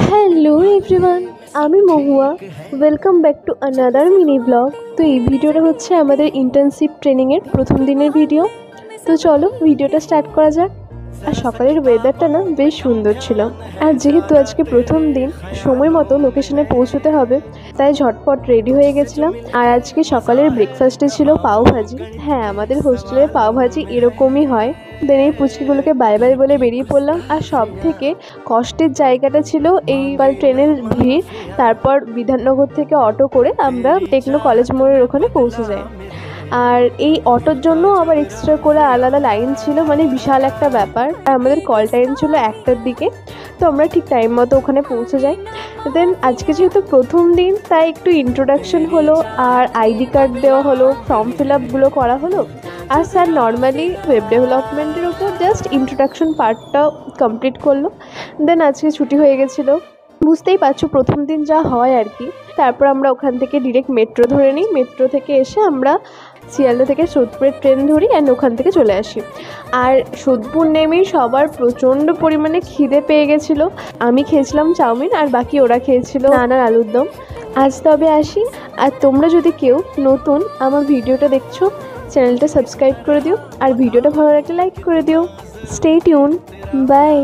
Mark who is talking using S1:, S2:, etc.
S1: Hello everyone, আমি Mahua. Welcome back to another mini blog. তো এই ভিডিওটা হচ্ছে আমাদের ইন্টার্নশিপ ট্রেনিংয়ের প্রথম দিনের ভিডিও। তো চলো ভিডিওটা স্টার্ট করা যাক। আর সকালের ওয়েদারটা না বেশ সুন্দর ছিল। আর যেহেতু আজকে প্রথম দিন, সময় মতো লোকেশনে পৌঁছতে হবে, তাই ঝটপট রেডি হয়ে গেছিলাম। আর আজকে সকালের ব্রেকফাস্টে ছিল পাও ভাজি। হ্যাঁ, আমাদের হোস্টেলের পাও ভাজি এরকমই হয়। দেন এই পুচকিগুলোকে বাই বাই বলে বেরিয়ে পড়লাম। আর সব থেকে কষ্টের জায়গাটা ছিল এইবার ট্রেনের ভিড়। তারপর বিধাননগর থেকে অটো করে আমরা টেকনো কলেজ মোড়ের ওখানে পৌঁছে যাই। আর এই অটোর জন্য আবার এক্সট্রা করে আলাদা লাইন ছিল, মানে বিশাল একটা ব্যাপার। আর আমাদের কল টাইম ছিল 1টার দিকে, তো আমরা ঠিক টাইম মতো ওখানে পৌঁছে যাই। দেন আজকে যেহেতু প্রথম দিন, তাই একটু ইন্ট্রোডাকশন হলো, আর আইডি কার্ড দেওয়া হলো, ফর্ম ফিল আপগুলো করা হলো। আর স্যার নর্মালি ওয়েব ডেভেলপমেন্টের উপর জাস্ট ইন্ট্রোডাকশন পার্টটা কমপ্লিট করলো। দেন আজকে ছুটি হয়ে গেছিলো। বুঝতেই পারছো প্রথম দিন যা হয় আর কি। তারপর আমরা ওখান থেকে ডিরেক্ট মেট্রো ধরে নিই। মেট্রো থেকে এসে আমরা শিয়ালদা থেকে সোদপুরের ট্রেন ধরি অ্যান্ড ওখান থেকে চলে আসি। আর সোদপুর নেমেই সবার প্রচণ্ড পরিমাণে খিদে পেয়ে গেছিলো। আমি খেয়েছিলাম চাউমিন, আর বাকি ওরা খেয়েছিল নানার আলুর দম। আজ তবে আসি। আর তোমরা যদি কেউ নতুন আমার ভিডিওটা দেখছো, চ্যানেলটা সাবস্ক্রাইব করে দিও, আর ভিডিওটা ভালো লাগলে লাইক করে দিও। Stay tune, by.